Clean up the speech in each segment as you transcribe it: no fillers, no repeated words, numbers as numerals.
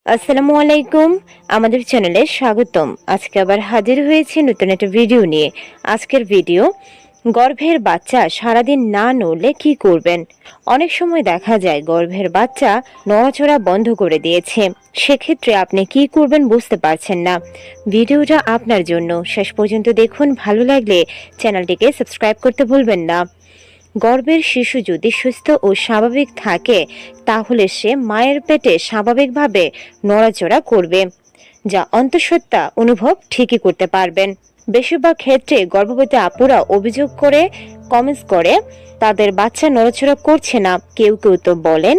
আসসালামু আলাইকুম। আমাদের চ্যানেলে স্বাগতম। আজকে আবার হাজির হয়েছে নতুন একটা ভিডিও নিয়ে। আজকের ভিডিও, গর্ভের বাচ্চা সারাদিন না নড়লে কি করবেন। অনেক সময় দেখা যায় গর্ভের বাচ্চা নড়াচড়া বন্ধ করে দিয়েছে, সেক্ষেত্রে আপনি কি করবেন বুঝতে পারছেন না। ভিডিওটা আপনার জন্য, শেষ পর্যন্ত দেখুন। ভালো লাগলে চ্যানেলটিকে সাবস্ক্রাইব করতে ভুলবেন না। গর্ভের শিশু যদি সুস্থ ও স্বাভাবিক থাকে, তাহলে সে মায়ের পেটে স্বাভাবিকভাবে নড়াচড়া করবে, যা অন্তঃসত্ত্বা অনুভব ঠিকই করতে পারবেন। বেশিরভাগ ক্ষেত্রে গর্ভবতী আপুরা অভিযোগ করে, কমেন্টস করে তাদের বাচ্চা নড়াচড়া করছে না। কেউ কেউ তো বলেন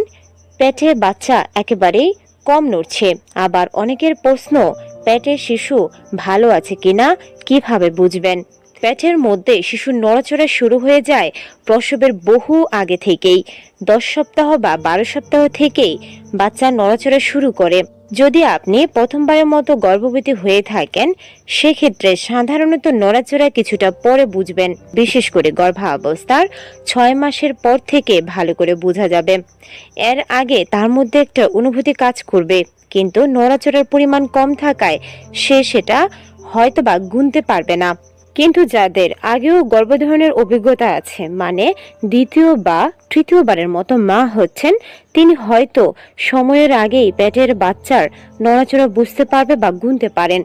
পেটে বাচ্চা একেবারেই কম নড়ছে। আবার অনেকের প্রশ্ন, পেটের শিশু ভালো আছে কিনা কিভাবে বুঝবেন। পেটের মধ্যে শিশুর নড়াচড়া শুরু হয়ে যায় প্রসবের বহু আগে থেকেই। 10 সপ্তাহ বা 12 সপ্তাহ থেকেই বাচ্চা নড়াচড়া শুরু করে। যদি আপনি প্রথমবারের মতো গর্ভবতী হয়ে থাকেন, সেক্ষেত্রে সাধারণত নড়াচড়া কিছুটা পরে বুঝবেন। বিশেষ করে গর্ভাবস্থার 6 মাসের পর থেকে ভালো করে বোঝা যাবে। এর আগে তার মধ্যে একটা অনুভূতি কাজ করবে, কিন্তু নড়াচড়ার পরিমাণ কম থাকায় সে সেটা হয়তোবা গুনতে পারবে না। কিন্তু যাদের আগেও গর্ভধারণের অভিজ্ঞতা আছে, মানে দ্বিতীয় বা তৃতীয়বারের মতো মা হচ্ছেন, তিনি হয়তো সময়ের আগেই পেটের বাচ্চার নড়াচড়া বুঝতে পারবে বা গুনতে পারেন।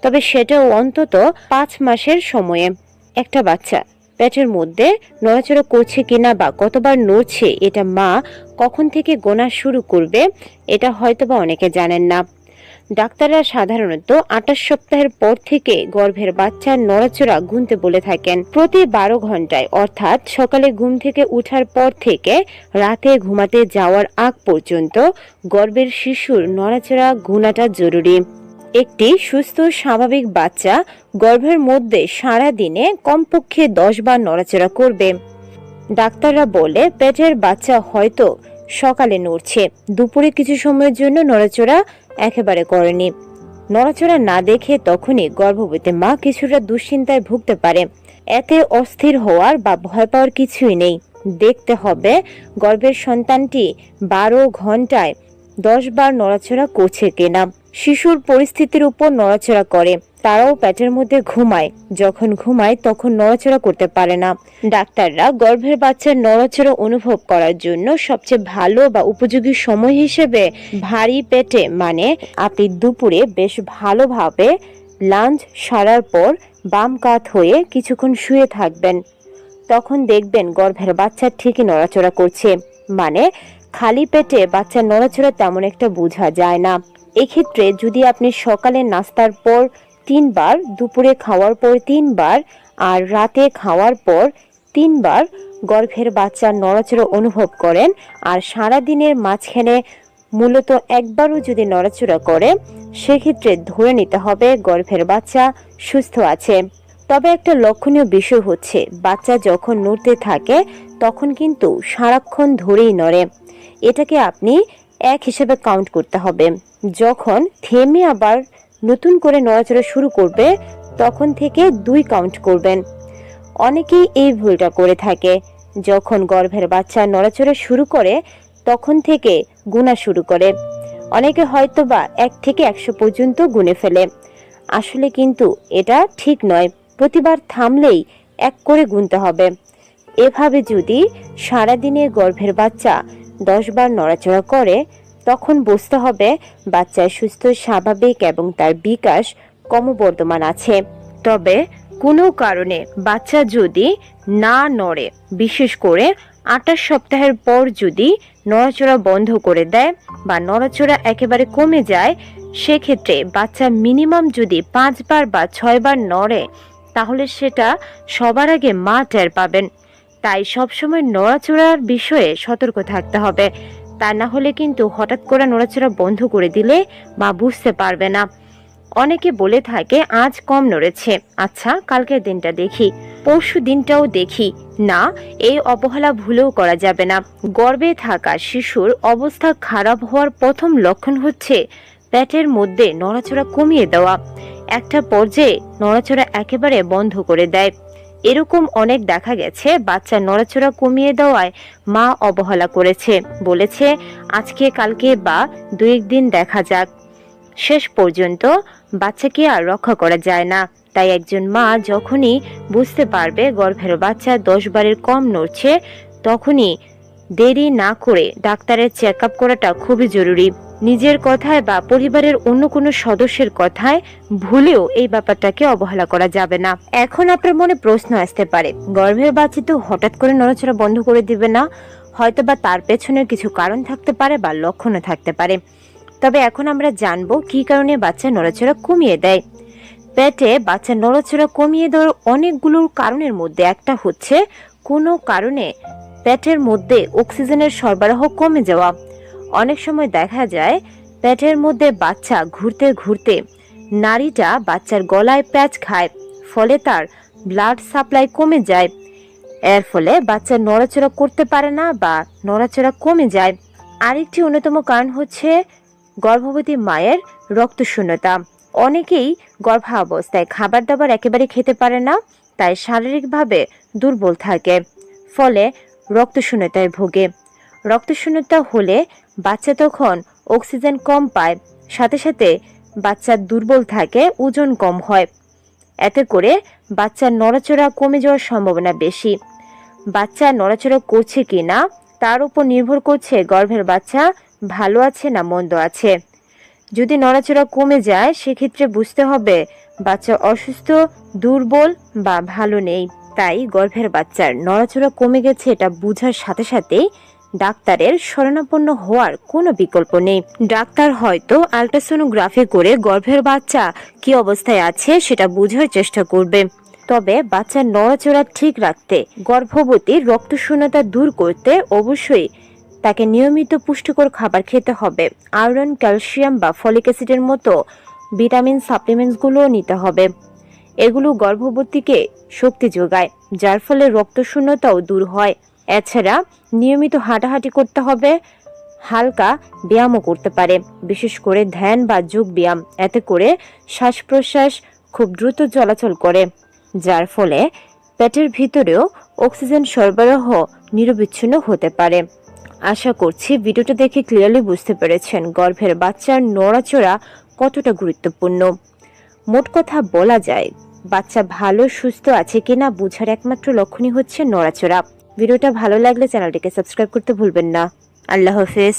তবে সেটাও অন্তত 5 মাসের সময়ে। একটা বাচ্চা পেটের মধ্যে নড়াচড়া করছে কিনা বা কতবার নড়ছে, এটা মা কখন থেকে গোনা শুরু করবে, এটা হয়তোবা অনেকে জানেন না। ডাক্তাররা সাধারণত 28 সপ্তাহের পর থেকে গর্ভের বাচ্চার নড়াচড়া গুনতে বলে থাকেন। প্রতি 12 ঘন্টায়, অর্থাৎ সকালে ঘুম থেকে উঠার পর থেকে রাতে ঘুমাতে যাওয়ার আগ পর্যন্ত গর্ভের শিশুর নড়াচড়া গুনাটা জরুরি। একটি সুস্থ স্বাভাবিক বাচ্চা গর্ভের মধ্যে সারা দিনে কমপক্ষে 10 বার নড়াচড়া করবে। ডাক্তাররা বলে পেটের বাচ্চা হয়তো সকালে নড়ছে, দুপুরে কিছু সময়ের জন্য নড়াচড়া একেবারে করেনি। নড়াচড়া না দেখে তখনই গর্ভবতী মা কিছুটা দুশ্চিন্তায় ভুগতে পারে। এতে অস্থির হওয়ার বা ভয় পাওয়ার কিছুই নেই। দেখতে হবে গর্ভের সন্তানটি 12 ঘন্টায় 10 বার নড়াচড়া করছে কিনা। শিশুর পরিস্থিতির উপর নড়াচড়া করে, তারাও পেটের মধ্যে ঘুমায়। যখন ঘুমায় তখন নড়াচড়া করতে পারে না। ডাক্তাররা গর্ভের বাচ্চার নড়াচড়া অনুভব করার জন্য সবচেয়ে ভালো বা উপযোগী সময় হিসেবে ভারী পেটে, মানে আপনি দুপুরে বেশ ভালোভাবে লাঞ্চ সারার পর বাম কাত হয়ে কিছুক্ষণ শুয়ে থাকবেন। তখন দেখবেন গর্ভের বাচ্চা ঠিকই নড়াচড়া করছে। মানে খালি পেটে বাচ্চার নড়াচড়া তেমন একটা বোঝা যায় না। এক্ষেত্রে যদি আপনি সকালে নাস্তার পর 3 বার, দুপুরে খাওয়ার পর 3 বার আর রাতে খাওয়ার পর 3 বার গর্ভের বাচ্চার নড়াচড়া অনুভব করেন, আর সারা দিনের মাঝখানে মূলত একবারও যদি নড়াচড়া করে, সেক্ষেত্রে ধরে নিতে হবে গর্ভের বাচ্চা সুস্থ আছে। তবে একটা লক্ষণীয় বিষয় হচ্ছে, বাচ্চা যখন নড়তে থাকে তখন কিন্তু সারাক্ষণ ধরেই নড়ে। এটাকে আপনি 1 হিসেবে কাউন্ট করতে হবে। যখন থেমে আবার নতুন করে নড়াচড়া শুরু করবে, তখন থেকে 2 কাউন্ট করবেন। অনেকেই এই ভুলটা করে থাকে, যখন গর্ভের বাচ্চা নড়াচড়া শুরু করে তখন থেকে গুনা শুরু করে। অনেকে হয়তোবা 1 থেকে 100 পর্যন্ত গুনে ফেলে। আসলে কিন্তু এটা ঠিক নয়। প্রতিবার থামলেই 1 করে গুনতে হবে। এভাবে যদি সারাদিনে গর্ভের বাচ্চা 10 বার নড়াচড়া করে, তখন বুঝতে হবে বাচ্চা সুস্থ স্বাভাবিক এবং তার বিকাশ ক্রমবর্ধমান আছে। তবে কোনো কারণে বাচ্চা যদি না নড়ে, বিশেষ করে 28 সপ্তাহের পর যদি নড়াচড়া বন্ধ করে দেয় বা নড়াচড়া একেবারে কমে যায়, সেক্ষেত্রে বাচ্চা মিনিমাম যদি 5 বার বা 6 বার নড়ে, তাহলে সেটা সবার আগে মা টের পাবেন। তাই সবসময় নড়াচড়ার বিষয়ে সতর্ক থাকতে হবে। তা না হলে কিন্তু হঠাৎ করে নড়াচড়া বন্ধ করে দিলে মা বুঝতে পারবে না। অনেকে বলে থাকে আজ কম নড়েছে, আচ্ছা কালকের দিনটা দেখি, পরশু দিনটাও দেখি না। এই অবহেলা ভুলেও করা যাবে না। গর্ভে থাকা শিশুর অবস্থা খারাপ হওয়ার প্রথম লক্ষণ হচ্ছে পেটের মধ্যে নড়াচড়া কমিয়ে দেওয়া। একটা পর্যায়ে নড়াচড়া একেবারে বন্ধ করে দেয়। এরকম অনেক দেখা গেছে বাচ্চা নড়াচড়া কমিয়ে দেওয়ায় মা অবহেলা করেছে, বলেছে আজকে কালকে বা 2-1 দিন দেখা যাক। শেষ পর্যন্ত বাচ্চাকে আর রক্ষা করা যায় না। তাই একজন মা যখনই বুঝতে পারবে গর্ভের বাচ্চা 10 বারের কম নড়ছে, তখনই দেরি না করে ডাক্তারের চেক আপ করাটা খুবই জরুরি। নিজের কথায় বা পরিবারের অন্য কোনো সদস্যের কথায় ভুলেও এই ব্যাপারটাকে অবহেলা করা যাবে না। এখন আপনার মনে প্রশ্ন আসতে পারে, গর্ভের বাচ্চা তো হঠাৎ করে নড়াচড়া বন্ধ করে দিবে না, হয়তোবা তার পেছনের কিছু কারণ থাকতে পারে বা লক্ষণও থাকতে পারে। তবে এখন আমরা জানবো কি কারণে বাচ্চা নড়াচড়া কমিয়ে দেয়। পেটে বাচ্চা নড়াচড়া কমিয়ে দেওয়ার অনেকগুলো কারণের মধ্যে একটা হচ্ছে কোনো কারণে পেটের মধ্যে অক্সিজেনের সরবরাহ কমে যাওয়া। অনেক সময় দেখা যায় পেটের মধ্যে বাচ্চা ঘুরতে ঘুরতে নাড়িটা বাচ্চার গলায় প্যাঁচ খায়, ফলে তার ব্লাড সাপ্লাই কমে যায়। এর ফলে বাচ্চা নড়াচড়া করতে পারে না বা নড়াচড়া কমে যায়। আরেকটি অন্যতম কারণ হচ্ছে গর্ভবতী মায়ের রক্তশূন্যতা। অনেকেই গর্ভাবস্থায় খাবার দাবার একেবারে খেতে পারে না, তাই শারীরিকভাবে দুর্বল থাকে, ফলে রক্তশূন্যতায় ভোগে। রক্তশূন্যতা হলে বাচ্চা তখন অক্সিজেন কম পায়, সাথে সাথে বাচ্চা দুর্বল থাকে, ওজন কম হয়। এতে করে বাচ্চার নড়াচড়া কমে যাওয়ার সম্ভাবনা বেশি। বাচ্চা নড়াচড়া করছে কিনা তার উপর নির্ভর করছে গর্ভের বাচ্চা ভালো আছে না মন্দ আছে। যদি নড়াচড়া কমে যায় সেক্ষেত্রে বুঝতে হবে বাচ্চা অসুস্থ, দুর্বল বা ভালো নেই। তাই গর্ভের বাচ্চার নড়াচড়া কমে গেছে এটা বোঝার সাথে সাথেই ডাক্তারের শরণাপন্ন হওয়ার কোনো বিকল্প নেই। ডাক্তার হয়তো আল্ট্রাসোনোগ্রাফি করে গর্ভের বাচ্চা কি অবস্থায় আছে সেটা বোঝার চেষ্টা করবে। তবে বাচ্চার নড়াচড়া ঠিক রাখতে, গর্ভবতীর রক্তশূন্যতা দূর করতে অবশ্যই তাকে নিয়মিত পুষ্টিকর খাবার খেতে হবে। আয়রন, ক্যালসিয়াম বা ফলিক অ্যাসিডের মতো ভিটামিন সাপ্লিমেন্টসগুলোও নিতে হবে। এগুলো গর্ভবতীকে শক্তি যোগায়, যার ফলে রক্তশূন্যতাও দূর হয়। এছাড়া নিয়মিত হাঁটাহাঁটি করতে হবে, হালকা ব্যায়ামও করতে পারে, বিশেষ করে ধ্যান বা যোগ ব্যায়াম। এতে করে শ্বাস প্রশ্বাস খুব দ্রুত চলাচল করে, যার ফলে পেটের ভিতরেও অক্সিজেন সরবরাহ নিরবিচ্ছিন্ন হতে পারে। আশা করছি ভিডিওটা দেখে ক্লিয়ারলি বুঝতে পেরেছেন গর্ভের বাচ্চার নড়াচড়া কতটা গুরুত্বপূর্ণ। মোট কথা বলা যায়, বাচ্চা ভালো সুস্থ আছে কিনা বোঝার একমাত্র লক্ষণই হচ্ছে নড়াচড়া। ভিডিওটা ভালো লাগলে চ্যানেলটিকে সাবস্ক্রাইব করতে ভুলবেন না। আল্লাহ হাফেজ।